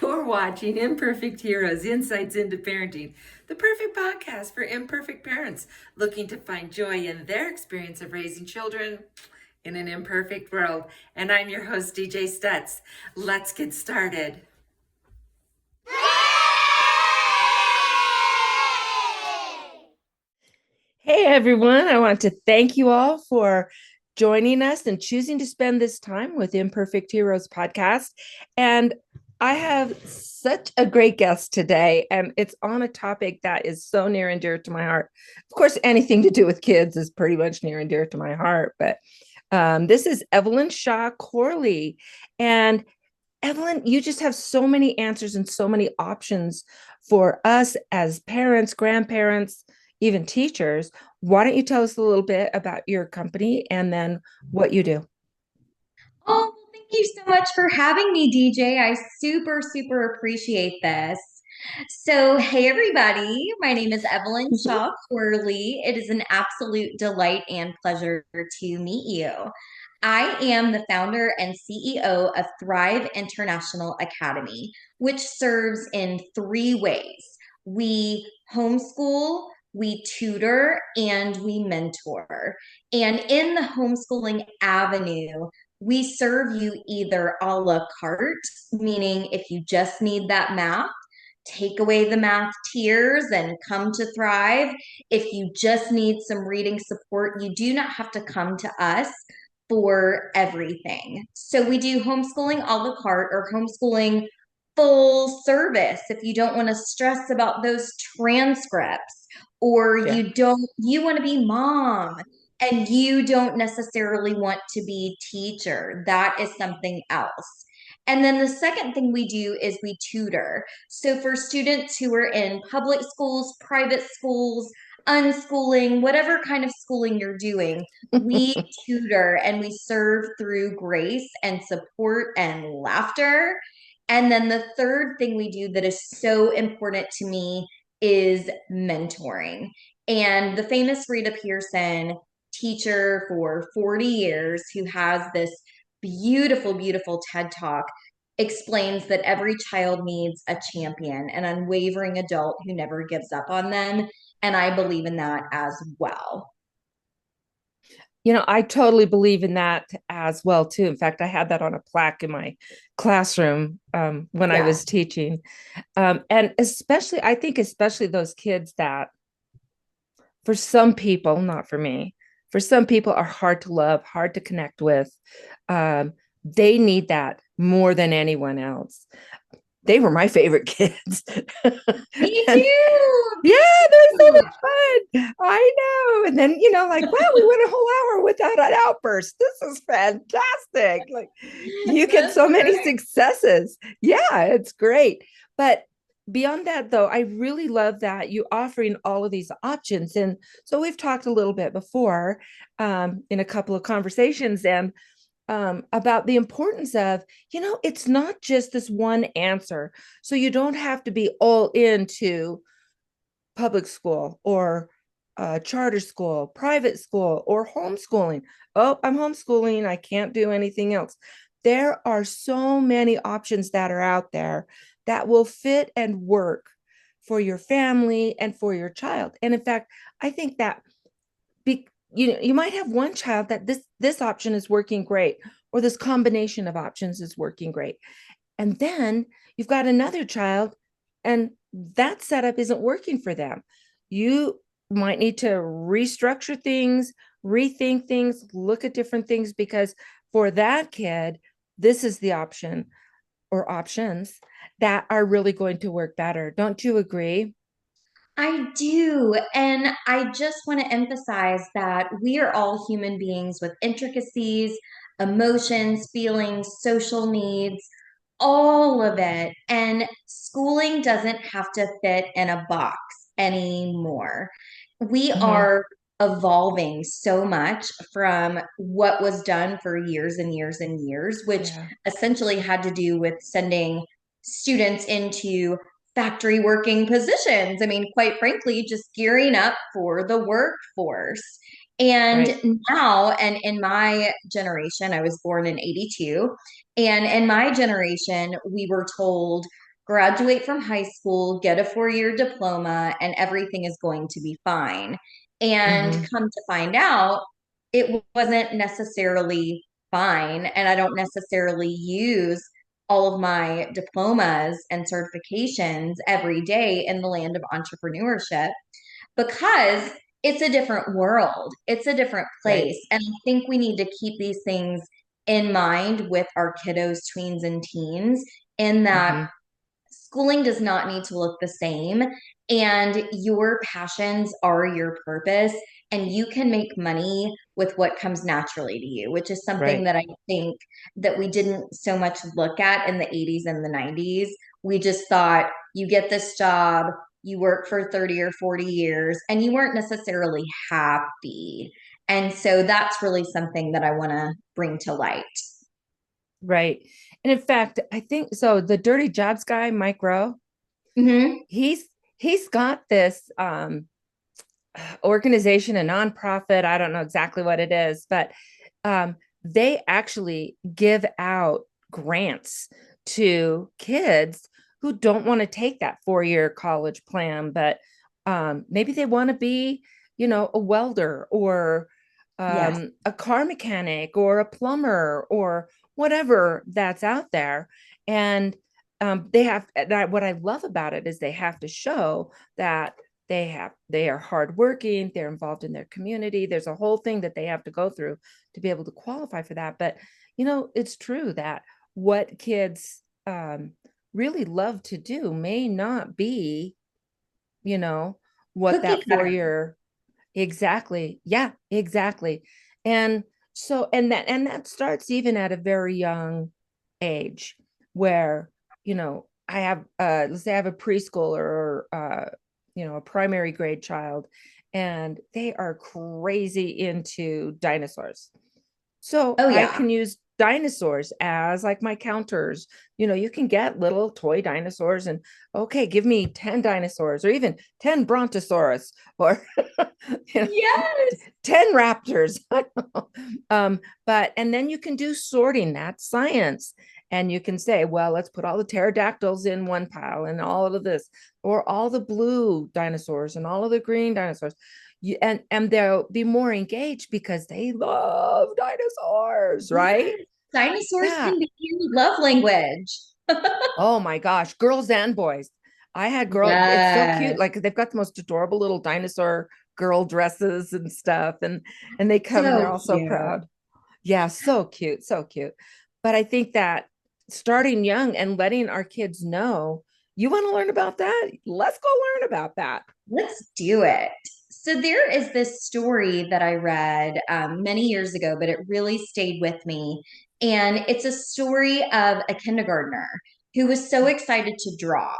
You're watching Imperfect Heroes Insights into Parenting, the perfect podcast for imperfect parents looking to find joy in their experience of raising children in an imperfect world. And I'm your host, DJ Stutz. Let's get started. Hey everyone, I want to thank you all for joining us and choosing to spend this time with Imperfect Heroes podcast. And I have such a great guest today, and it's on a topic that is so near and dear to my heart. Of course, anything to do with kids is pretty much near and dear to my heart, but this is Evelyn Shaw Corley. And Evelyn, you just have so many answers and so many options for us as parents, grandparents, even teachers. Why don't you tell us a little bit about your company and then what you do? Oh, thank you so much for having me, DJ. I super appreciate this. So, hey, everybody. My name is Evelyn Shaw Corley. It is an absolute delight and pleasure to meet you. I am the founder and CEO of Thrive International Academy, which serves in three ways. We homeschool, we tutor, and we mentor. And in the homeschooling avenue, we serve you either a la carte, meaning if you just need that math, take away the math tiers and come to Thrive. If you just need some reading support, you do not have to come to us for everything. So we do homeschooling a la carte or homeschooling full service if you don't want to stress about those transcripts or Yeah. you want to be mom and you don't necessarily want to be teacher. That is something else. And then the second thing we do is we tutor. So for students who are in public schools, private schools, unschooling, whatever kind of schooling you're doing, we tutor and we serve through grace and support and laughter. And then the third thing we do that is so important to me is mentoring. And the famous Rita Pearson, teacher for 40 years, who has this beautiful TED talk, explains that every child needs a champion, an unwavering adult who never gives up on them. And I believe in that as well. I totally believe in that as well, too. In fact, I had that on a plaque in my classroom when I Yeah. was teaching. And especially, I think, especially those kids that for some people, not for me, for some people are hard to love, hard to connect with. They need that more than anyone else. They were my favorite kids. Me And too. yeah, Me they're so too. much fun. I know. And then, like, wow, we went a whole hour without an outburst. This is fantastic. Like, you get That's so many right. successes. Yeah, it's great. But beyond that, though, I really love that you offering all of these options. And so we've talked a little bit before in a couple of conversations and about the importance of, it's not just this one answer. So you don't have to be all into public school or charter school, private school, or homeschooling. Oh, I'm homeschooling. I can't do anything else. There are so many options that are out there that will fit and work for your family and for your child. And in fact, I think that you might have one child that this option is working great, or this combination of options is working great, and then you've got another child and that setup isn't working for them. You might need to restructure things, rethink things, look at different things, because for that kid, this is the option or options that are really going to work better. Don't you agree? I do. And I just want to emphasize that we are all human beings with intricacies, emotions, feelings, social needs, all of it. And schooling doesn't have to fit in a box anymore. We Mhm. are evolving so much from what was done for years and years and years, which Yeah. essentially had to do with sending students into factory working positions. I mean, quite frankly, just gearing up for the workforce. Right. And now, and in my generation, I was born in 82. And in my generation, we were told graduate from high school, get a 4-year diploma, and everything is going to be fine. And Hmm. come to find out, it wasn't necessarily fine. And I don't necessarily use all of my diplomas and certifications every day in the land of entrepreneurship because it's a different world, it's a different Right. place. And I think we need to keep these things in mind with our kiddos, tweens, and teens, in that Hmm. schooling does not need to look the same. And your passions are your purpose. And you can make money with what comes naturally to you, which is something Right. that I think that we didn't so much look at in the 80s and the 90s. We just thought you get this job, you work for 30 or 40 years, and you weren't necessarily happy. And so that's really something that I want to bring to light. Right. And in fact, I think so. The Dirty Jobs guy, Mike Rowe, Hmm. he's he's got this organization, a nonprofit. I don't know exactly what it is, but they actually give out grants to kids who don't want to take that 4-year college plan, but maybe they want to be, a welder or Yes. a car mechanic or a plumber or whatever that's out there. And they have that. What I love about it is they have to show that they are hardworking, they're involved in their community. There's a whole thing that they have to go through to be able to qualify for that. But it's true that what kids really love to do may not be, you know what Cookie that four cutter. year exactly. Yeah, exactly. And so and that starts even at a very young age where, I have let's say I have a preschooler or a primary grade child, and they are crazy into dinosaurs. So Oh, I yeah. can use dinosaurs as like my counters. You can get little toy dinosaurs and okay, give me 10 dinosaurs or even 10 brontosaurus or you know Yes. 10 raptors. But and then you can do sorting, that's science. And you can say, well, let's put all the pterodactyls in one pile and all of this, or all the blue dinosaurs and all of the green dinosaurs. And they'll be more engaged because they love dinosaurs, right? Yes. Dinosaurs Yeah. can be your love language. Oh my gosh, girls and boys. I had girl, it's so cute. Yes. Like they've got the most adorable little dinosaur girl dresses and stuff. And they come and they're So all so cute. proud. Yeah, so cute, so cute. But I think that starting young and letting our kids know, you want to learn about that? Let's go learn about that. Let's do it. So there is this story that I read many years ago, but it really stayed with me. And it's a story of a kindergartner who was so excited to draw.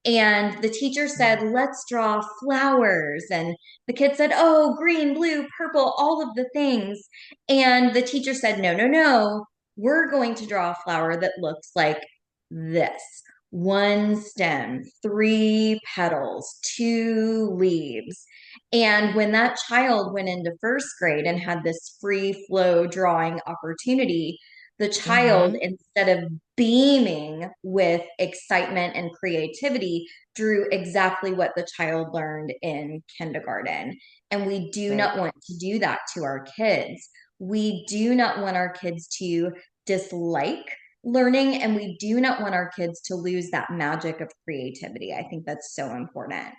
And the teacher said, let's draw flowers. And the kid said, oh, green, blue, purple, all of the things. And the teacher said, no, no, no. We're going to draw a flower that looks like this: one stem, three petals, two leaves. And when that child went into first grade and had this free flow drawing opportunity, the child, Mm-hmm. instead of beaming with excitement and creativity, drew exactly what the child learned in kindergarten. And we do Right. not want to do that to our kids. We do not want our kids to dislike learning, and we do not want our kids to lose that magic of creativity. I think that's so important.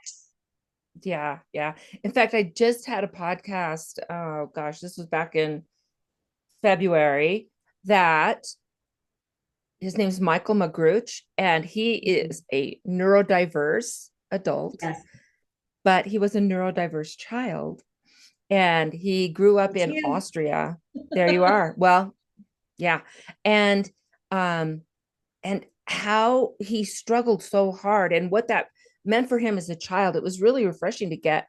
Yeah, yeah. In fact, I just had a podcast. Oh gosh, this was back in February. That his name's Michael Magruch, and he is a neurodiverse adult, Yes, but he was a neurodiverse child, and he grew up me in too. Austria. There you are. Well, yeah, and um, and how he struggled so hard, and what that meant for him as a child. It was really refreshing to get,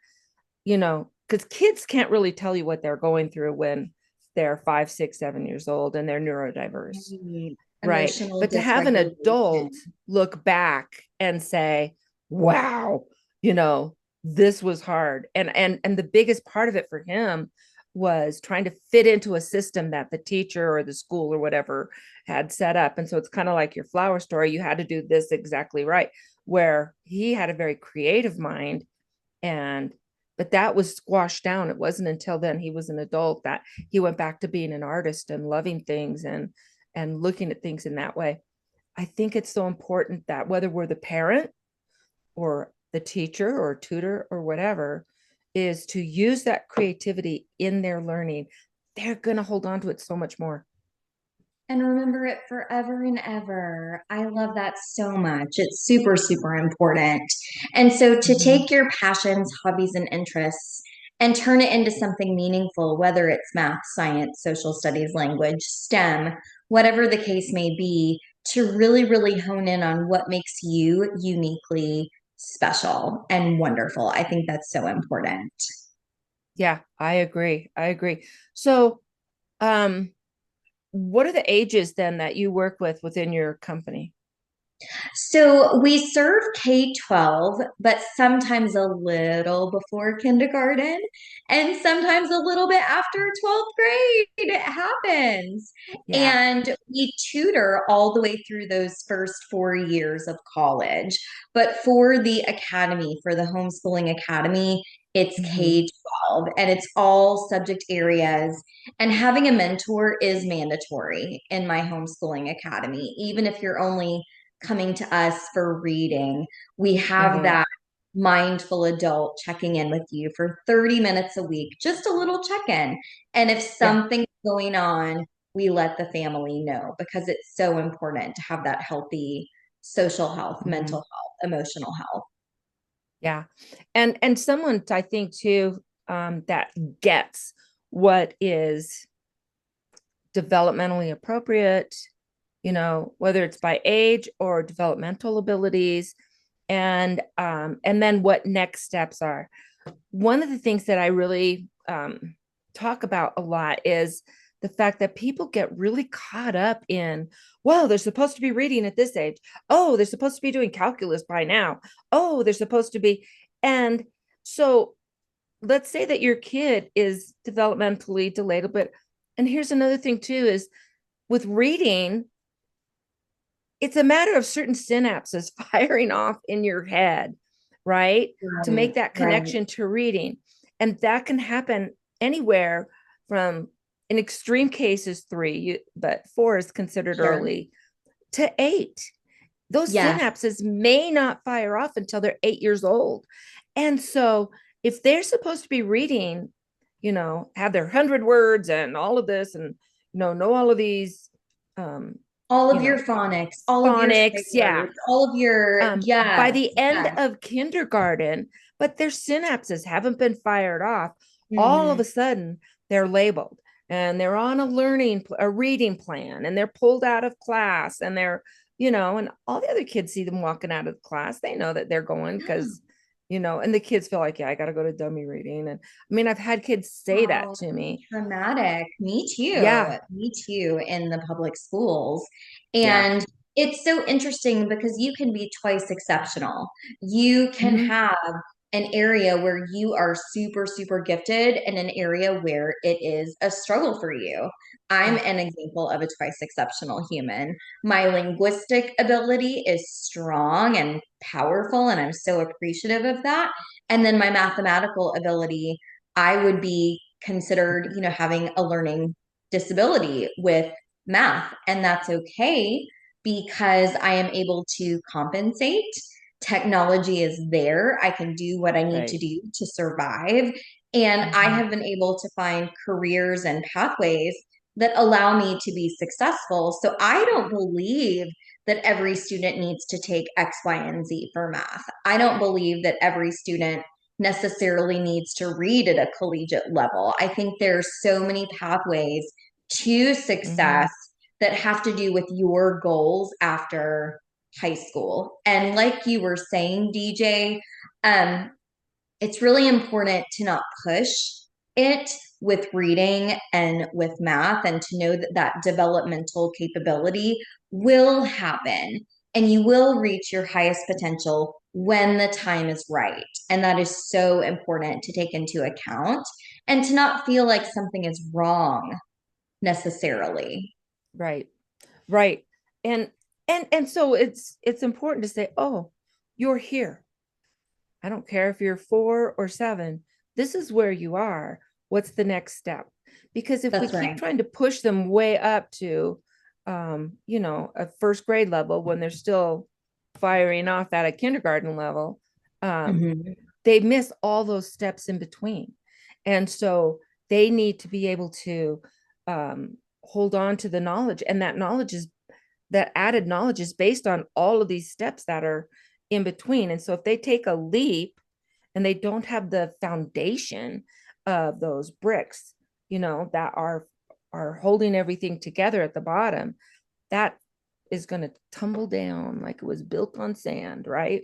because kids can't really tell you what they're going through when they're 5, 6, 7 years old and they're neurodiverse. Right. Right. Emotional But to have an dysregulation. adult look back and say, wow, you know, this was hard. And the biggest part of it for him was trying to fit into a system that the teacher or the school or whatever had set up. And so it's kind of like your flower story. You had to do this exactly right, where he had a very creative mind. And but that was squashed down. It wasn't until then he was an adult that he went back to being an artist and loving things and looking at things in that way. I think it's so important that whether we're the parent or the teacher or tutor or whatever, is to use that creativity in their learning. They're going to hold on to it so much more. And remember it forever and ever. I love that so much. It's super, super important. And so to Mm-hmm. take your passions, hobbies, and interests and turn it into something meaningful, whether it's math, science, social studies, language, STEM, whatever the case may be, to really, really hone in on what makes you uniquely special and wonderful. I think that's so important. Yeah, I agree. I agree. So, um, what are the ages then that you work with within your company? So we serve K-12, but sometimes a little before kindergarten and sometimes a little bit after 12th grade. It happens. Yeah. And we tutor all the way through those first 4 years of college. But for the academy, for the homeschooling academy, it's Mm-hmm. K-12 and it's all subject areas. And having a mentor is mandatory in my homeschooling academy, even if you're only coming to us for reading. We have Mm-hmm. that mindful adult checking in with you for 30 minutes a week, just a little check in. And if Yeah. something's going on, we let the family know because it's so important to have that healthy social health, Mm-hmm. mental health, emotional health. Yeah. And someone I think too, that gets what is developmentally appropriate, whether it's by age or developmental abilities, and then what next steps are. One of the things that I really talk about a lot is the fact that people get really caught up in, well, they're supposed to be reading at this age. Oh, they're supposed to be doing calculus by now. Oh, they're supposed to be. And so let's say that your kid is developmentally delayed, but and here's another thing too is with reading, it's a matter of certain synapses firing off in your head, right? To Right, make that right. connection to reading. And that can happen anywhere from, in extreme cases, 3, but 4 is considered Sure. early, to 8. Those Yes. synapses may not fire off until they're 8 years old. And so if they're supposed to be reading, have their 100 words and all of this and, know all of these, um, All you of your know, phonics, all of your sight phonics, yeah. words, all of your, By yes, the end yes. of kindergarten, but their synapses haven't been fired off, all of Hmm. a sudden they're labeled and they're on a reading plan, and they're pulled out of class, and they're, and all the other kids see them walking out of the class. They know that they're going because, and the kids feel like, yeah, I got to go to dummy reading. And I mean, I've had kids say that Oh, to me. traumatic. Me too. Yeah. Me too in the public schools. Yeah. And it's so interesting because you can be twice exceptional. You can Mm-hmm. have an area where you are super, super gifted and an area where it is a struggle for you. I'm Yeah. an example of a twice exceptional human. My linguistic ability is strong and powerful, and I'm so appreciative of that. And then my mathematical ability, I would be considered, having a learning disability with math. And that's okay because I am able to compensate. Technology is there. I can do what I need to Right. do to survive. And I Mm-hmm. have been able to find careers and pathways that allow me to be successful. So I don't believe that every student needs to take X, Y, and Z for math. I don't believe that every student necessarily needs to read at a collegiate level. I think there's so many pathways to Mm-hmm. success that have to do with your goals after high school. And like you were saying, DJ, um, it's really important to not push it with reading and with math and to know that that developmental capability will happen. and you will reach your highest potential when the time is right. And that is so important to take into account and to not feel like something is wrong necessarily. Right. Right. And and so it's important to say, "Oh, you're here. I don't care if you're 4 or 7. This is where you are. What's the next step?" Because if we That's keep right. trying to push them way up to, a first grade level when they're still firing off at a kindergarten level, um, Mhm. they miss all those steps in between. And so they need to be able to hold on to the knowledge. And that added knowledge is based on all of these steps that are in between. And so if they take a leap and they don't have the foundation of those bricks, that are holding everything together at the bottom, that is going to tumble down like it was built on sand, right?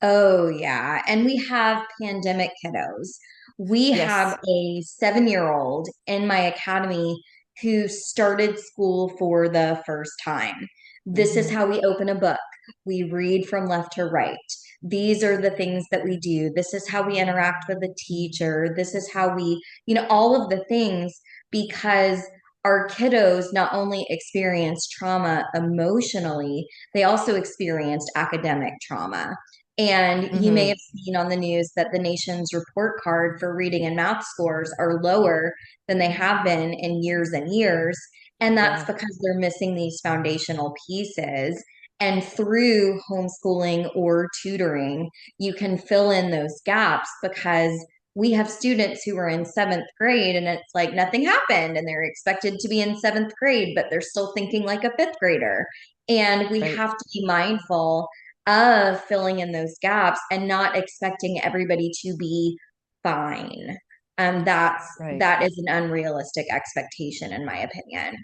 Oh, yeah. And we have pandemic kiddos. We have Yes. a 7-year-old in my academy who started school for the first time. This is Mm-hmm. how we open a book. We read from left to right. These are the things that we do. This is how we interact with the teacher. This is how we, all of the things, because our kiddos not only experience trauma emotionally, they also experienced academic trauma. And you may Mm-hmm. have seen on the news that the nation's report card for reading and math scores are lower than they have been in years and years. And that's Yeah. because they're missing these foundational pieces. And through homeschooling or tutoring, you can fill in those gaps because we have students who are in 7th grade and it's like nothing happened and they're expected to be in 7th grade, but they're still thinking like a fifth grader. And we Right. have to be mindful of filling in those gaps and not expecting everybody to be fine. Right. That is an unrealistic expectation, in my opinion.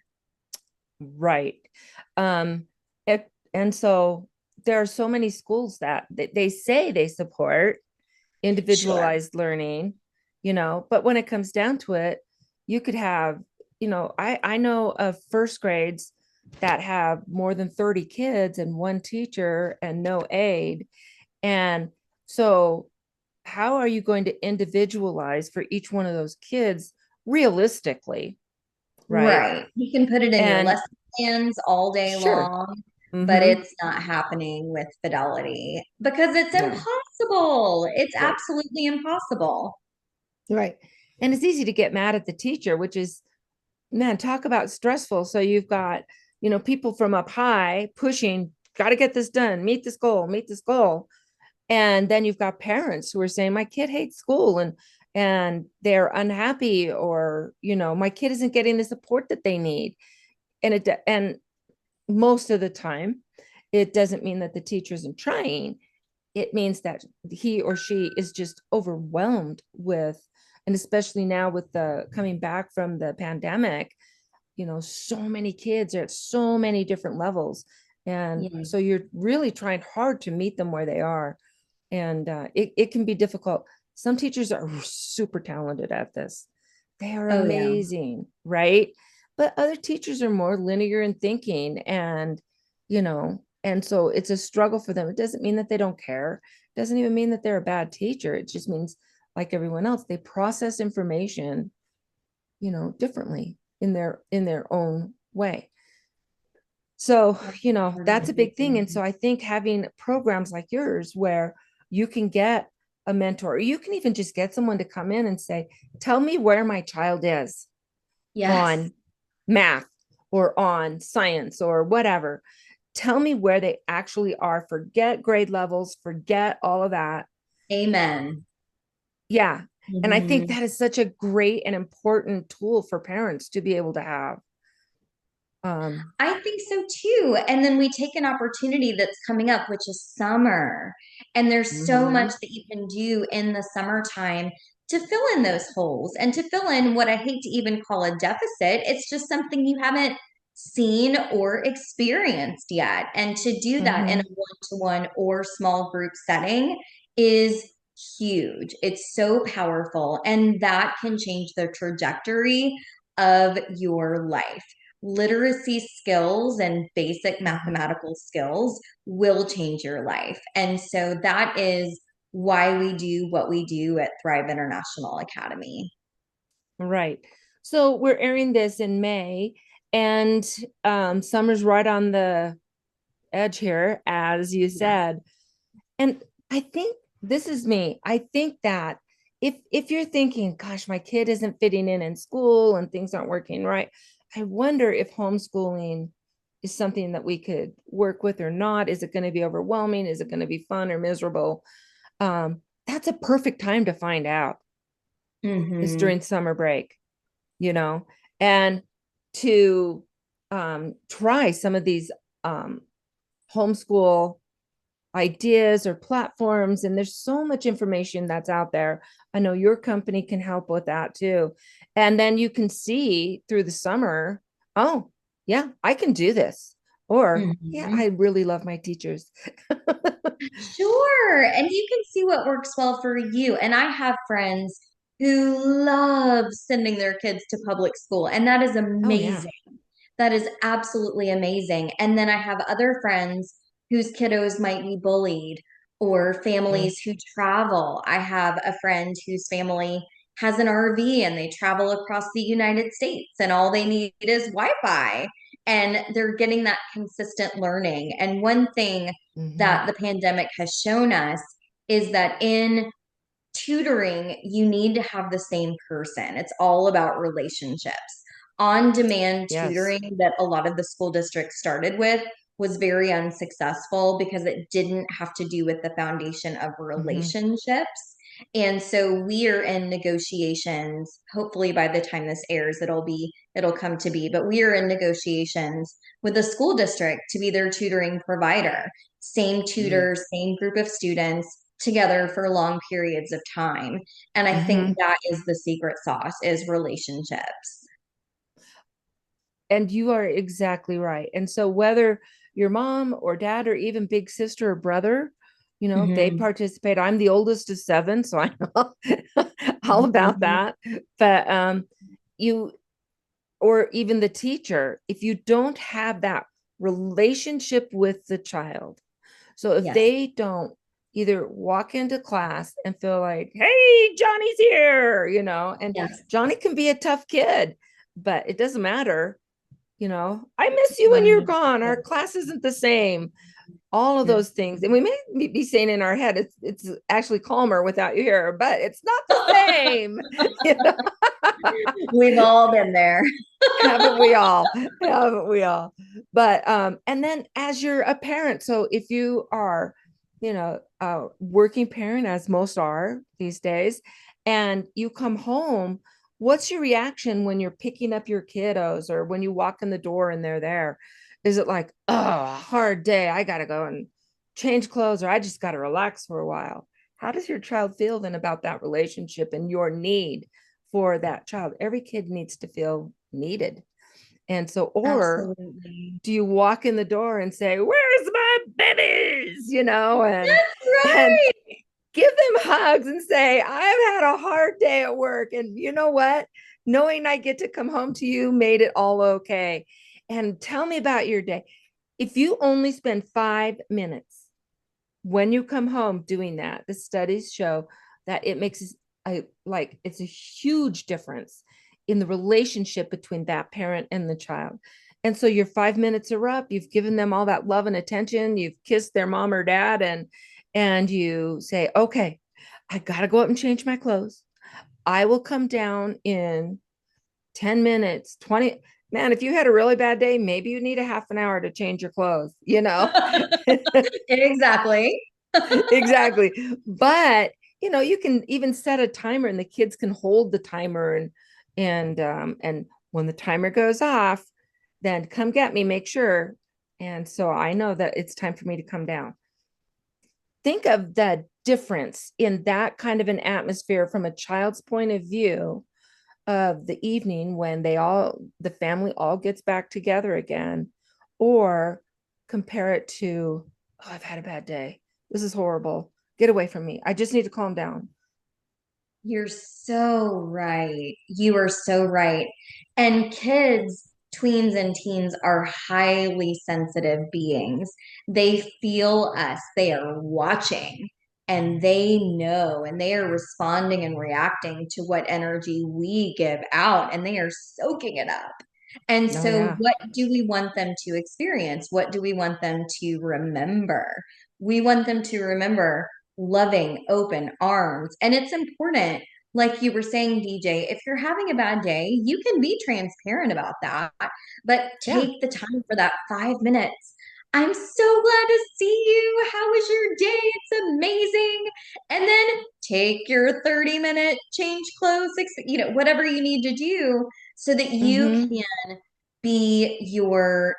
Right. And so there are so many schools that they say they support Sure. individualized learning, but when it comes down to it, you could have, I know of first grades that have more than 30 kids and one teacher and no aide. And so how are you going to individualize for each one of those kids realistically, right? Right. You can put it in your And lesson plans all day sure. long, but Mm-hmm. it's not happening with fidelity because it's No. impossible. It's Right. absolutely impossible. Right. And it's easy to get mad at the teacher, which is, man, talk about stressful. So you've got, people from up high pushing, got to get this done, meet this goal. And then you've got parents who are saying, my kid hates school and they're unhappy, or, my kid isn't getting the support that they need. And most of the time, it doesn't mean that the teacher isn't trying. It means that he or she is just overwhelmed with, and especially now with the coming back from the pandemic, so many kids are at so many different levels. And Yeah. so you're really trying hard to meet them where they are. And it can be difficult. Some teachers are super talented at this. They are Oh, yeah. amazing, right? But other teachers are more linear in thinking, and so it's a struggle for them. It doesn't mean that they don't care. It doesn't even mean that they're a bad teacher. It just means, like everyone else, they process information, differently in their own way. So, that's a big thing. And so I think having programs like yours where you can get a mentor, or you can even just get someone to come in and say, tell me where my child is Yes. on math or on science or whatever. Tell me where they actually are. Forget grade levels, forget all of that. Amen. Yeah. And I think Mhm. that is such a great and important tool for parents to be able to have. Um, I think so too. And then we take an opportunity that's coming up, which is summer. And there's so much mhm. that you can do in the summertime to fill in those holes and to fill in what I hate to even call a deficit. It's just something you haven't seen or experienced yet. And to do that in a Mhm. one-to-one or small group setting is huge. It's so powerful. And that can change the trajectory of your life. literacy skills and basic Mhm. mathematical skills will change your life. And so that is why we do what we do at Thrive International Academy. Right. So we're airing this in May, and summer's right on the edge here, as you Yeah. said. And I think this is me. I think that if you're thinking, gosh, my kid isn't fitting in school and things aren't working right, I wonder if homeschooling is something that we could work with or not. Is it going to be overwhelming? Is it going to be fun or miserable? That's a perfect time to find out. Is Mm-hmm. during summer break, you know, and to try some of these homeschool ideas or platforms. And there's so much information that's out there. I know your company can help with that too. And then you can see through the summer, oh, yeah, I can do this. Or, yeah, Mm-hmm. I really love my teachers. Sure. And you can see what works well for you. And I have friends who love sending their kids to public school, and that is Oh, yeah. amazing. That is absolutely amazing. And then I have other friends whose kiddos might be bullied or Mm-hmm. families who travel. I have a friend whose family has an RV and they travel across the United States and all they need is Wi-Fi and they're getting that consistent learning. And one thing Mm-hmm. that the pandemic has shown us is that in tutoring, you need to have the same person. It's all about relationships. On demand Yes. tutoring that a lot of the school districts started with was very unsuccessful because it didn't have to do with the foundation of Mm-hmm. relationships. And so we are in negotiations. Hopefully by the time this airs, it'll come to be, but we are in negotiations with the school district to be their tutoring provider. Same tutors, same group of students together for long periods of time. And I Mm-hmm. think that is the secret sauce is relationships. And you are exactly right. And so whether your mom or dad or even big sister or brother, they Mhm. participate. I'm the oldest of seven, so I know all about Mhm. that. But you or even the teacher, if you don't have that relationship with the child, so if Yes. they don't either walk into class and feel like, hey, Johnny's here, and Yes. Johnny can be a tough kid, but it doesn't matter. I miss you when you're gone. Our 100%. class isn't the same. All of those things. And we may be saying in our head, it's actually calmer without you here, but it's not the same. you know, We've all been there. haven't we all? Haven't we all? But and then as you're a parent, so if you are, a working parent, as most are these days, and you come home, what's your reaction when you're picking up your kiddos or when you walk in the door and they're there? Is it like, oh, hard day, I gotta go and change clothes, or I just gotta relax for a while? How does your child feel then about that relationship and your need for that child? Every kid needs to feel needed. And so, or Absolutely. do you walk in the door and say, "Where's my babies?" That's And right. give them hugs and say, "I've had a hard day at work, and you know what? Knowing I get to come home to you made it all okay." And tell me about your day. If you only spend 5 minutes when you come home doing that, the studies show that it makes it's a huge difference in the relationship between that parent and the child. And so your 5 minutes are up, you've given them all that love and attention, you've kissed their mom or dad, and you say, okay, I gotta go up and change my clothes. I will come down in 10 minutes, 20. Man, if you had a really bad day, maybe you need a half an hour to change your clothes. Exactly. Exactly. But you can even set a timer and the kids can hold the timer, and when the timer goes off, then come get me, make sure. And so I know that it's time for me to come down. Think of the difference in that kind of an atmosphere from a child's point of view of the evening when the family all gets back together again, or compare it to, oh, I've had a bad day. This is horrible. Get away from me. I just need to calm down. You're so right. You are so right. And kids tweens and teens are highly sensitive beings. They feel us, they are watching, and they know, and they are responding and reacting to what energy we give out, and they are soaking it up. And Oh, so, yeah. what do we want them to experience? What do we want them to remember? We want them to remember loving, open arms. And it's important, like you were saying, DJ, if you're having a bad day, you can be transparent about that, but Yeah. take the time for that 5 minutes. I'm so glad to see you. How was your day? It's amazing. And then take your 30-minute change clothes, whatever you need to do so that you Mm-hmm. can be your,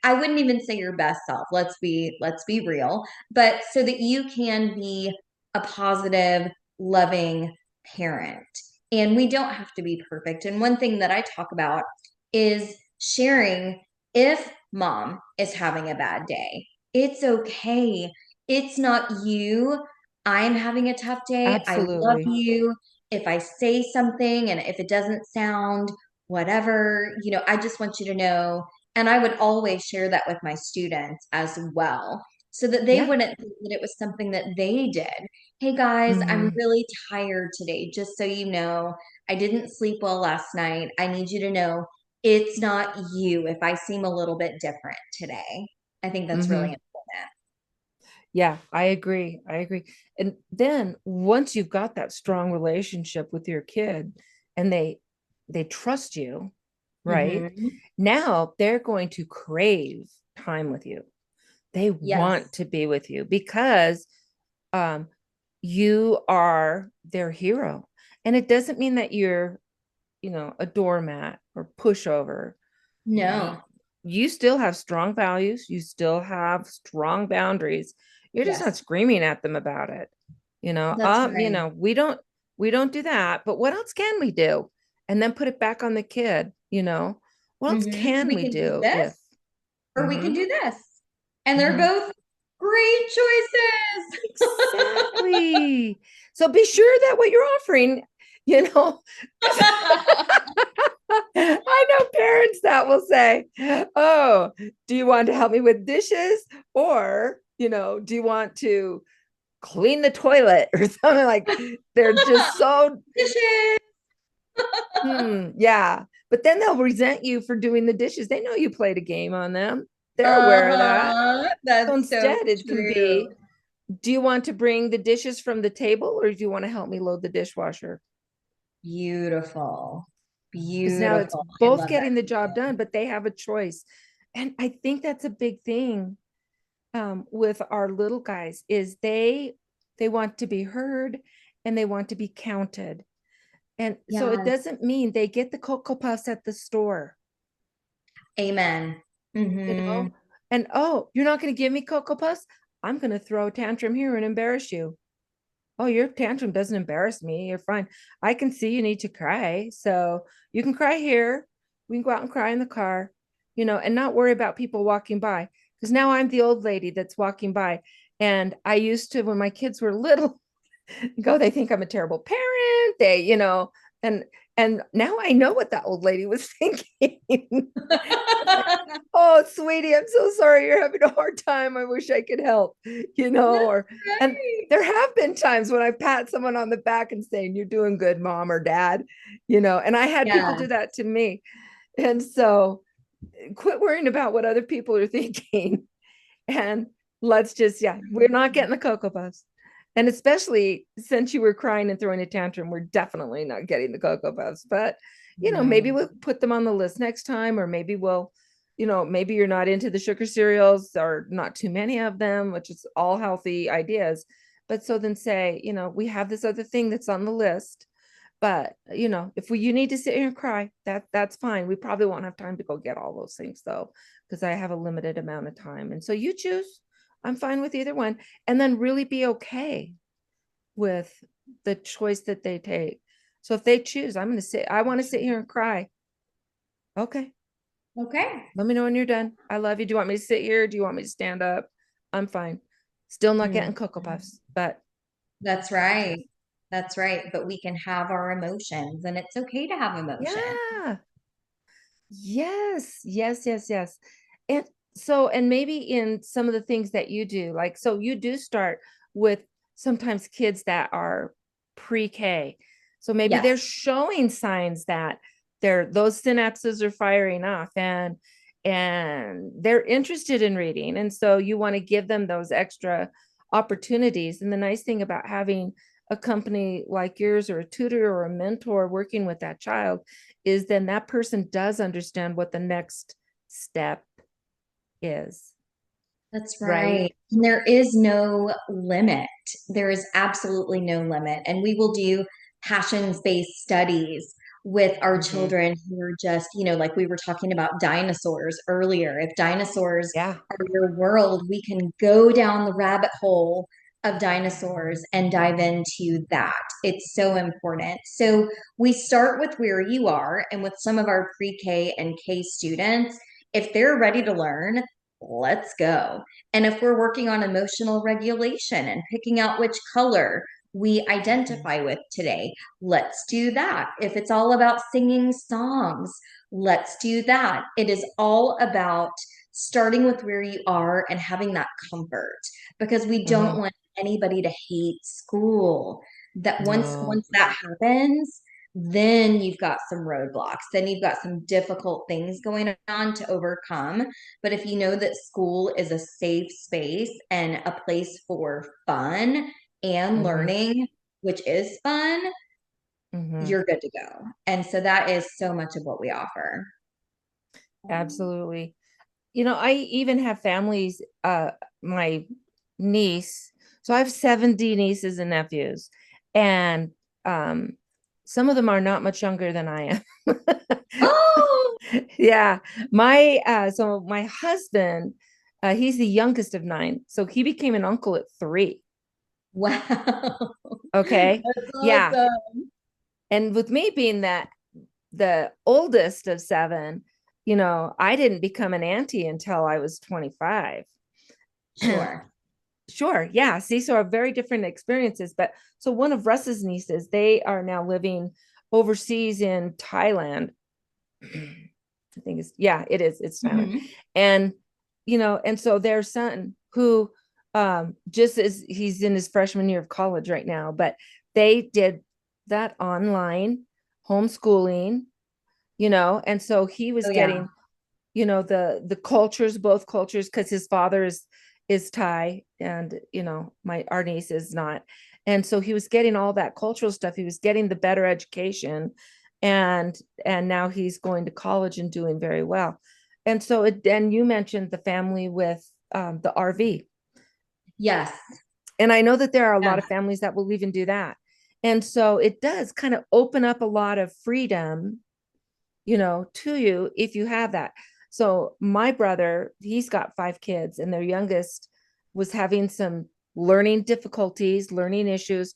I wouldn't even say your best self. Let's be real, but so that you can be a positive, loving parent. And we don't have to be perfect. And one thing that I talk about is sharing if mom is having a bad day. It's okay. It's not you. I'm having a tough day. I love Absolutely. you. If I say something and if it doesn't sound whatever, I just want you to know. And I would always share that with my students as well, so that they Yeah. wouldn't think that it was something that they did. Hey guys, I'm Mm-hmm. really tired today. Just so you know, I didn't sleep well last night. I need you to know it's not you if I seem a little bit different today. I think that's really Mm-hmm. important. Yeah, I agree. I agree. And then once you've got that strong relationship with your kid and they trust you, right? Hmm. Now they're going to crave time with you. They want Yes. to be with you because um you are their hero. And it doesn't mean that you're, a doormat or pushover. you, No. you still have strong values, you still have strong boundaries. You're just not Yes. screaming at them about it. That's right. We don't do that, but what else can we do? And then put it back on the kid. What else can We we can do do this if or we can mm-hmm, do this. And they're mm-hmm. both great choices. Exactly. So be sure that what you're offering, you know, I know parents that will say, "Oh, do you want to help me with dishes? Or, do you want to clean the toilet or something?" Like they're just so, Dishes. yeah. But then they'll resent you for doing the dishes. They know you played a game on them. They're aware of that. Uh-huh. So That's so instead, it can true. be, do you want to bring the dishes from the table or do you want to help me load the dishwasher? Beautiful. Because now it's Beautiful. I both love that. getting the job done, but they have a choice. And I think that's a big thing with our little guys is they want to be heard and they want to be counted. And so it Yes. doesn't mean they get the Cocoa Puffs at the store, Amen. you Hmm. know? And oh, you're not going to give me Cocoa Puffs? I'm going to throw a tantrum here and embarrass you. Oh, your tantrum doesn't embarrass me. You're fine. I can see you need to cry. So you can cry here. We can go out and cry in the car, and not worry about people walking by. Because now I'm the old lady that's walking by. And I used to, when my kids were little, they think I'm a terrible parent. And and now I know what that old lady was thinking. It's like, oh, sweetie, I'm so sorry you're having a hard time. I wish I could help, That's or and right. there have been times when I pat someone on the back and saying, "You're doing good, mom or dad," and I had people Yeah. do that to me. And so quit worrying about what other people are thinking. And let's just, yeah, we're not getting the Cocoa Puffs. And especially since you were crying and throwing a tantrum, we're definitely not getting the Cocoa Puffs. But, maybe No. we'll put them on the list next time, or maybe maybe you're not into the sugar cereals or not too many of them, which is all healthy ideas. But so then say, we have this other thing that's on the list. But if you need to sit here and cry, that's fine. We probably won't have time to go get all those things though, because I have a limited amount of time. And so you choose. I'm fine with either one. And then really be okay with the choice that they take. So if they choose, I want to sit here and cry. Okay. Okay. Let me know when you're done. I love you. Do you want me to sit here? Do you want me to stand up? I'm fine. Still not Mhm. getting Cocoa Puffs, but That's right. That's right. But we can have our emotions, and it's okay to have emotions. yeah. Yes, yes, yes, yes. And so, and maybe in some of the things that you do, like, so you do start with sometimes kids that are pre-K. So maybe they're Yes. showing signs that those synapses are firing off and they're interested in reading. And so you want to give them those extra opportunities. And the nice thing about having a company like yours or a tutor or a mentor working with that child is then that person does understand what the next step is, That's right? right. And there is no limit. There is absolutely no limit. And we will do passions-based studies with our Mm-hmm. children who are just, like we were talking about dinosaurs earlier. If dinosaurs Yeah. are your world, we can go down the rabbit hole of dinosaurs and dive into that. It's so important. So we start with where you are, and with some of our pre-K and K students, if they're ready to learn, let's go. And if we're working on emotional regulation and picking out which color we identify with today, let's do that. If it's all about singing songs, let's do that. It is all about starting with where you are and having that comfort, because we don't Mm-hmm. want anybody to hate school. That once No. once that happens, then you've got some roadblocks. Then you've got some difficult things going on to overcome. But if you know that school is a safe space and a place for fun and Mm-hmm. learning, which is fun, Mm-hmm. you're good to go. And so that is so much of what we offer. Absolutely. I even have families, my niece, so I have 70 nieces and nephews, and um, some of them are not much younger than I am. Oh, Yeah. So my husband, he's the youngest of nine. So he became an uncle at 3. wow. Okay. That's Yeah. awesome. And with me being the oldest of 7, I didn't become an auntie until I was 25. Sure. Sure. Yeah. See, so are very different experiences. But so one of Russ's nieces, they are now living overseas in Thailand. I think yeah, it is. It's Thailand. Mhm. And, and so their son, who just as he's in his freshman year of college right now, but they did that online homeschooling, and so he was Oh, yeah. getting, the cultures, both cultures, because his father is Thai and my our niece is not. And so he was getting all that cultural stuff. He was getting the better education, and now he's going to college and doing very well. And so and you mentioned the family with the RV. Yes. And I know that there are a lot Yeah. of families that will even do that. And so it does kind of open up a lot of freedom, to you if you have that. So my brother, he's got 5 kids, and their youngest was having some learning difficulties, learning issues.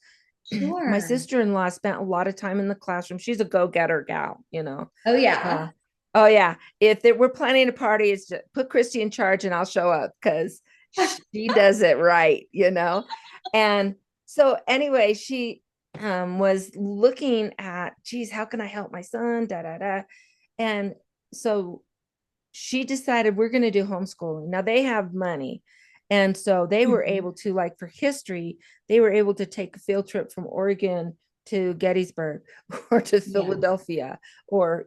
My Sure. sister-in-law spent a lot of time in the classroom. She's a go-getter gal. Oh, Uh, yeah. oh yeah. If we're planning a party, it's just put Christy in charge and I'll show up because she does it right. And so anyway, she was looking at, geez, how can I help my son? Da da da. And so she decided we're going to do homeschooling. Now they have money. And so they were Mhm. able to, like for history, they were able to take a field trip from Oregon to Gettysburg or to Yes. Philadelphia or,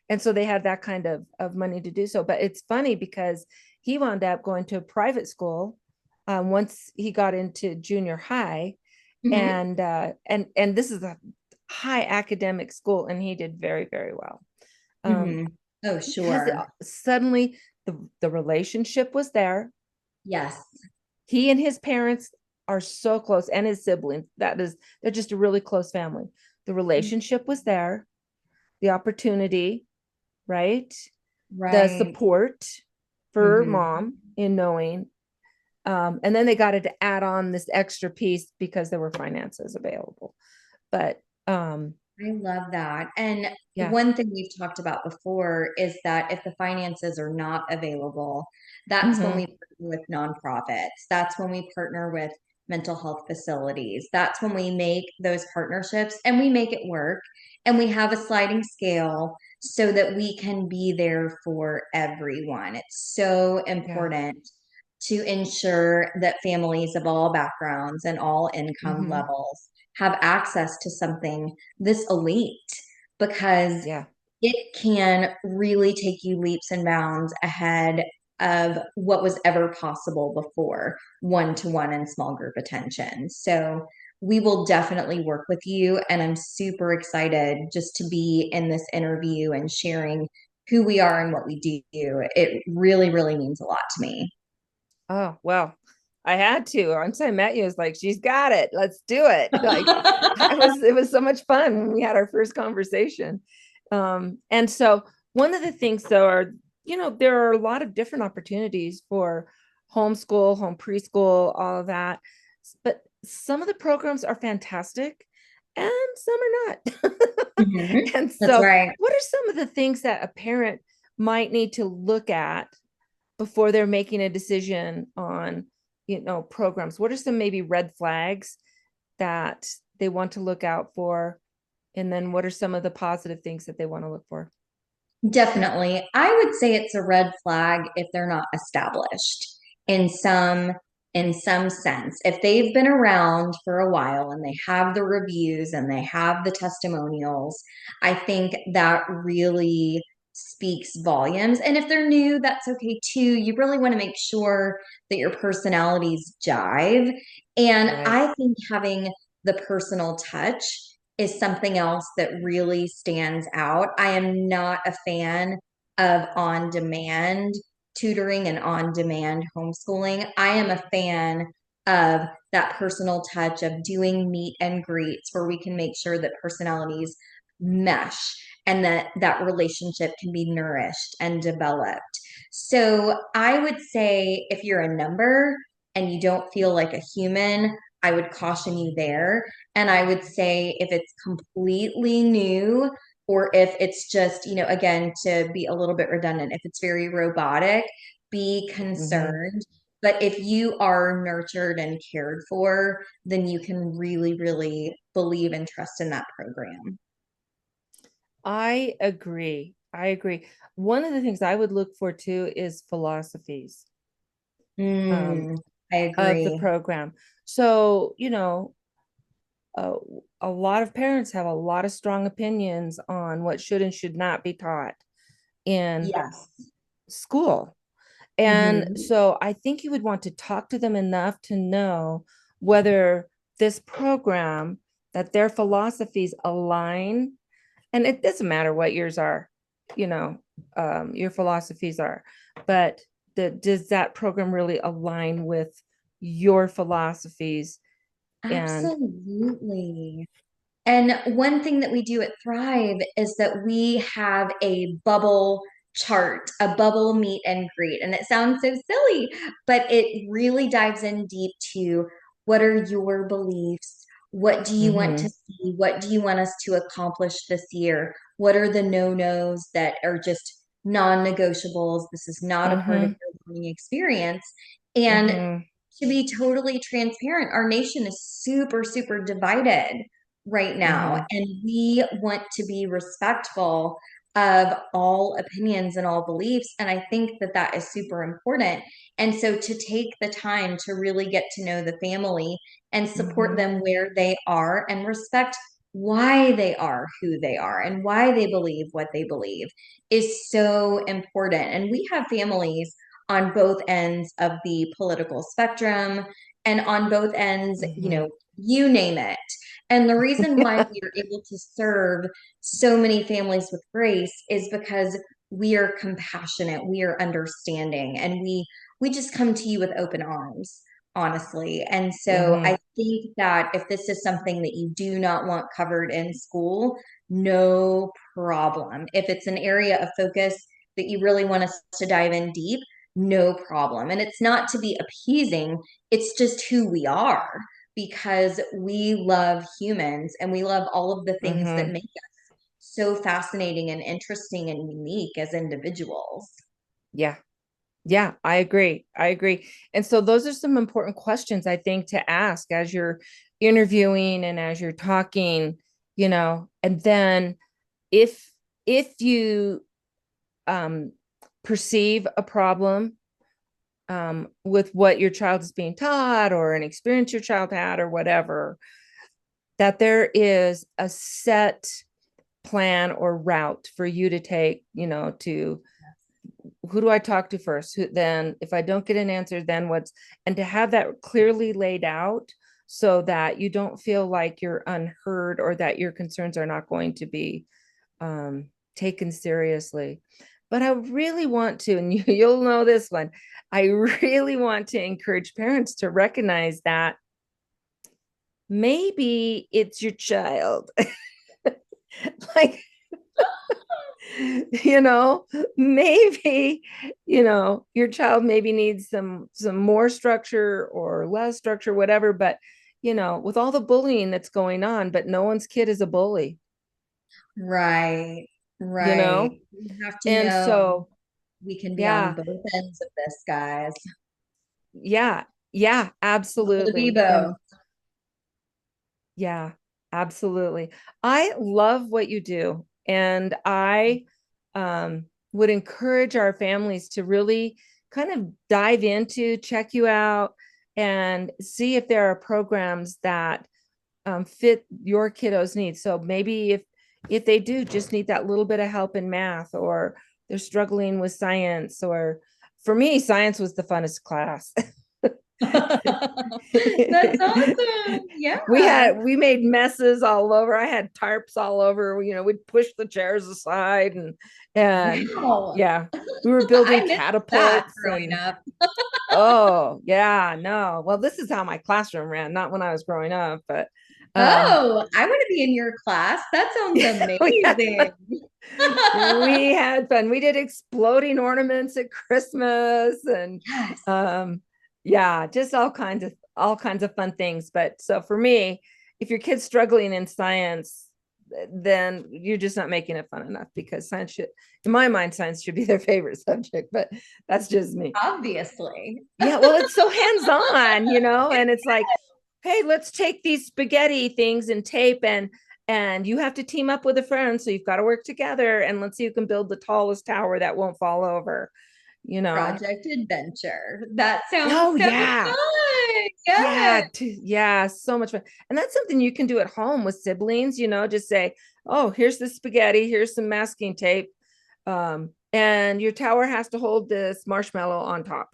and so they had that kind of money to do so. But it's funny because he wound up going to a private school once he got into junior high. Mhm. And this is a high academic school, and he did very, very well. Um, Mhm. Oh, because sure. suddenly the relationship was there. Yes. He and his parents are so close, and his siblings. They're just a really close family. The relationship was there, the opportunity, right? The Right. support for Mhm. mom in knowing. And then they got to add on this extra piece because there were finances available. But I love that. And yeah. one thing we've talked about before is that if the finances are not available, that's when Mm-hmm. we partner with nonprofits. That's when we partner with mental health facilities. That's when we make those partnerships and we make it work, and we have a sliding scale so that we can be there for everyone. It's so Yeah. important to ensure that families of all backgrounds and all income Hmm. levels have access to something this elite, because Yeah. it can really take you leaps and bounds ahead of what was ever possible before one-to-one and small group attention. So we will definitely work with you. And I'm super excited just to be in this interview and sharing who we are and what we do. It really, really means a lot to me. Oh, well, I had to. Once I met you, I was like, she's got it. Let's do it. Like it was so much fun when we had our first conversation. And so one of the things though are, there are a lot of different opportunities for homeschool, home preschool, all of that. But some of the programs are fantastic and some are not. Mhm. And That's so right. what are some of the things that a parent might need to look at before they're making a decision on, programs? What are some maybe red flags that they want to look out for? And then what are some of the positive things that they want to look for? Definitely. I would say it's a red flag if they're not established in some sense. If they've been around for a while and they have the reviews and they have the testimonials, I think that really speaks volumes. And if they're new, that's okay too. You really want to make sure that your personalities jive. And Right. I think having the personal touch is something else that really stands out. I am not a fan of on demand tutoring and on demand homeschooling. I am a fan of that personal touch of doing meet and greets where we can make sure that personalities mesh and that relationship can be nourished and developed. So I would say if you're a number and you don't feel like a human, I would caution you there. And I would say if it's completely new, or if it's just, again, to be a little bit redundant, if it's very robotic, be Mm-hmm. concerned. But if you are nurtured and cared for, then you can really, really believe and trust in that program. I agree. I agree. One of the things I would look for too is philosophies um, Mm, I of the agree. program. So, uh, a lot of parents have a lot of strong opinions on what should and should not be taught in Yes. school. And Hmm. so I think you would want to talk to them enough to know whether this program, that their philosophies align. And it doesn't matter what yours are, you know, your philosophies are, but does that program really align with your philosophies? And Absolutely. And one thing that we do at Thrive is that we have a bubble chart, a bubble meet and greet. And it sounds so silly, but it really dives in deep to what are your beliefs? What do you want to mm-hmm, see? What do you want us to accomplish this year? What are the no-nos that are just non-negotiables? This is not a part of mm-hmm, your learning experience. And mm-hmm, to be totally transparent, our nation is super, super divided right now. mm-hmm, And we want to be respectful of all opinions and all beliefs. And I think that that is super important. And so to take the time to really get to know the family and support mm-hmm, them where they are and respect why they are who they are and why they believe what they believe is so important. And we have families on both ends of the political spectrum and on both ends, mm-hmm. you name it. And the reason why we are able to serve so many families with grace is because we are compassionate, we are understanding, and we just come to you with open arms, honestly. And so Mm-hmm. I think that if this is something that you do not want covered in school, no problem. If it's an area of focus that you really want us to dive in deep, no problem. And it's not to be appeasing, it's just who we are, because we love humans and we love all of the things that Mm-hmm. make us so fascinating and interesting and unique as individuals. Yeah. Yeah, I agree. I agree. And so those are some important questions I think to ask as you're interviewing and as you're talking, and then if you um perceive a problem with what your child is being taught or an experience your child had or whatever, that there is a set plan or route for you to take, to who do I talk to first? Then if I don't get an answer, then what's, and to have that clearly laid out so that you don't feel like you're unheard or that your concerns are not going to be taken seriously. But I really want to, and you'll know this one, I really want to encourage parents to recognize that maybe it's your child. Like, you know maybe your child maybe needs some more structure or less structure, whatever, but with all the bullying that's going on, but no one's kid is a bully. Right, you right. know We have to and know so we can be on yeah, both ends of this, guys. yeah, yeah, Able to be absolutely. And both. yeah, absolutely. I love what you do. And I would encourage our families to really kind of dive into, check you out, and see if there are programs that fit your kiddos' needs. So maybe if they do just need that little bit of help in math, or they're struggling with science, or for me, science was the funnest class. That's awesome. Yeah. We made messes all over. I had tarps all over. We'd push the chairs aside, and Wow. yeah, we were I building missed that catapults. growing And up. oh yeah, no. Well, this is how my classroom ran, not when I was growing up, but um Oh, I want to be in your class. That sounds yeah, amazing. we had fun. We did exploding ornaments at Christmas, and Yes. yeah, just all kinds of fun things. But so for me, if your kid's struggling in science, then you're just not making it fun enough, because science should, in my mind, science should be their favorite subject, but that's just me. Obviously. Yeah, well, it's so hands-on, and it's like, hey, let's take these spaghetti things and tape, and you have to team up with a friend, so you've got to work together, and let's see who can build the tallest tower that won't fall over you know Project Adventure. That sounds oh so yeah, fun. yeah, Yes. yeah, so much fun. And that's something you can do at home with siblings, just say, oh, here's the spaghetti, here's some masking tape, and your tower has to hold this marshmallow on top.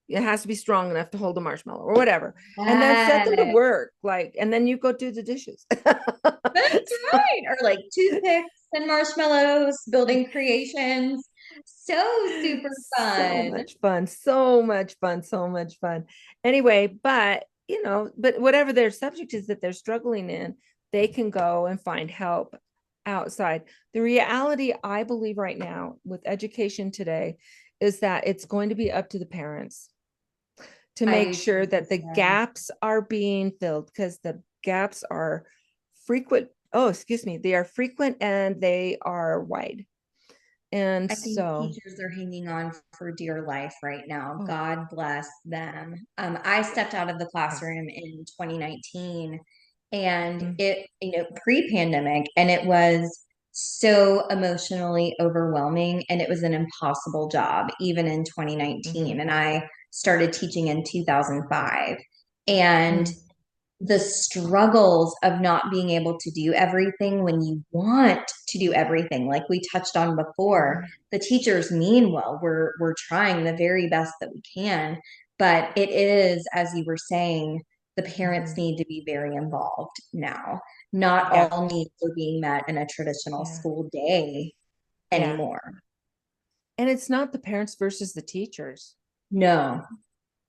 It has to be strong enough to hold a marshmallow or whatever, and then set them to Yes. work, like, and then you go do the dishes. That's right. Or like toothpicks and marshmallows, building creations. So super So fun. much fun, so much fun, so much fun. Anyway, but whatever their subject is that they're struggling in, they can go and find help outside. The reality, I believe, right now with education today is that it's going to be up to the parents to I make do too, sure that the sister. gaps are being filled, because the gaps are frequent. Oh, excuse me, they are frequent and they are wide. And I think so, teachers are hanging on for dear life right now. oh, God bless them. I stepped out of the yes. classroom in 2019 and Mm, pre-pandemic, and it was so emotionally overwhelming and it was an impossible job, even in mhm, 2019. And I started teaching in 2005. And mm, the struggles of not being able to do everything when you want to do everything, like we touched on before. mhm. The teachers mean well, we're trying the very best that we can, but it is, as you were saying, the parents Mhm. need to be very involved now. Not Yeah, all needs are being met in a traditional yeah, school day yeah. anymore. And it's not the parents versus the teachers. No.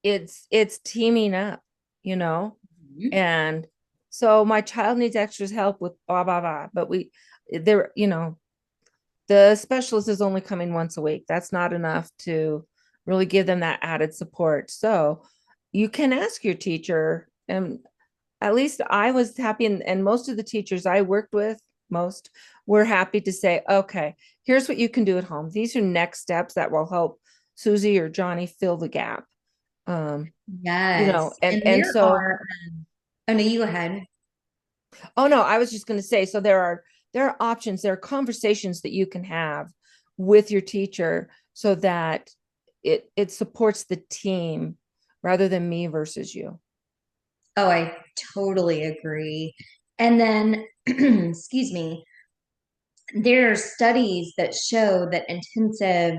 It's teaming up, you know? Mhm. And so my child needs extra help with blah blah blah. But there, the specialist is only coming once a week. That's not enough to really give them that added support. So you can ask your teacher, and at least I was happy, and most of the teachers I worked with, most were happy to say, okay, here's what you can do at home. These are next steps that will help, Susie or Johnny fill the gap. Um, Yes. And and there so, are, oh no, you go ahead. oh no, I was just going to say, so there are options, there are conversations that you can have with your teacher so that it supports the team rather than me versus you. Oh, I totally agree. And then, excuse me, there are studies that show that intensive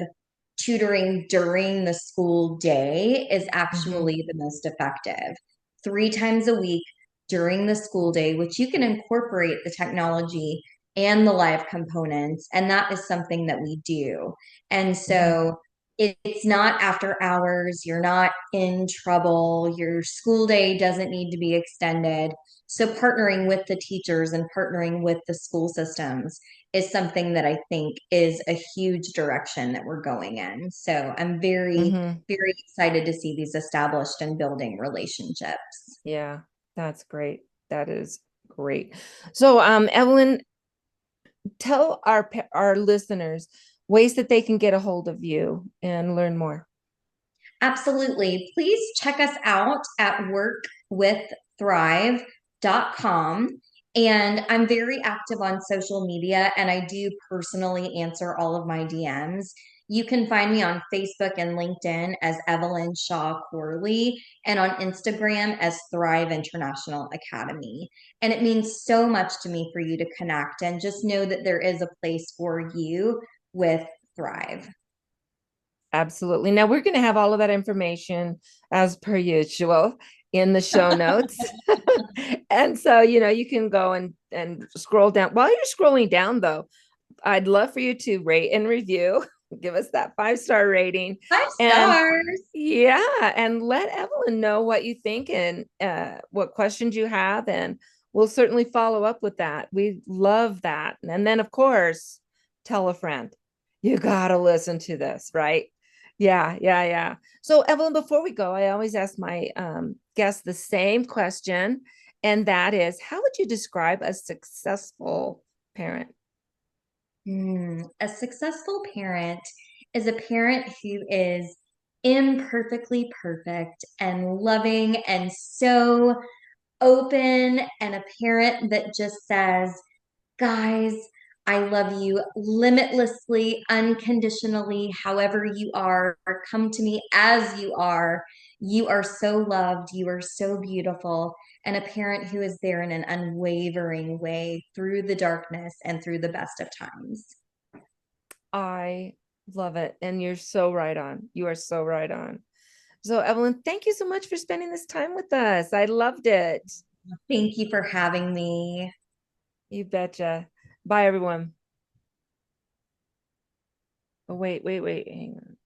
tutoring during the school day is Mm-hmm. actually the most effective. 3 times a week during the school day, which you can incorporate the technology and the live components. And that is something that we do. And Mm-hmm. so it's not after hours, you're not in trouble, your school day doesn't need to be extended. So, partnering with the teachers and partnering with the school systems is something that I think is a huge direction that we're going in. So I'm very, Mm-hmm. very excited to see these established and building relationships. Yeah, that's great. That is great. So, Evelyn, tell our listeners ways that they can get a hold of you and learn more. Absolutely. Please check us out at workwiththrive.com. And I'm very active on social media and I do personally answer all of my DMs. You can find me on Facebook and LinkedIn as Evelyn Shaw Corley and on Instagram as Thrive International Academy. And it means so much to me for you to connect and just know that there is a place for you with Thrive. Absolutely. Now we're going to have all of that information as per usual in the show notes. And so, you can go and scroll down. While you're scrolling down though, I'd love for you to rate and review, give us that 5-star rating, Five and stars. yeah, and let Evelyn know what you think and what questions you have, and we'll certainly follow up with that. We love that. And then, of course, tell a friend. You got to listen to this, right? Yeah, yeah, yeah. So, Evelyn, before we go, I always ask my guests the same question, and that is, how would you describe a successful parent? A successful parent is a parent who is imperfectly perfect and loving and so open, and a parent that just says, guys, I love you limitlessly, unconditionally, however you are. Come to me as you are. You are so loved. You are so beautiful. And a parent who is there in an unwavering way through the darkness and through the best of times. I love it. And you're so right on. You are so right on. So, Evelyn, thank you so much for spending this time with us. I loved it. Thank you for having me. You betcha. Bye, everyone. Oh, wait, wait, wait. Hang on.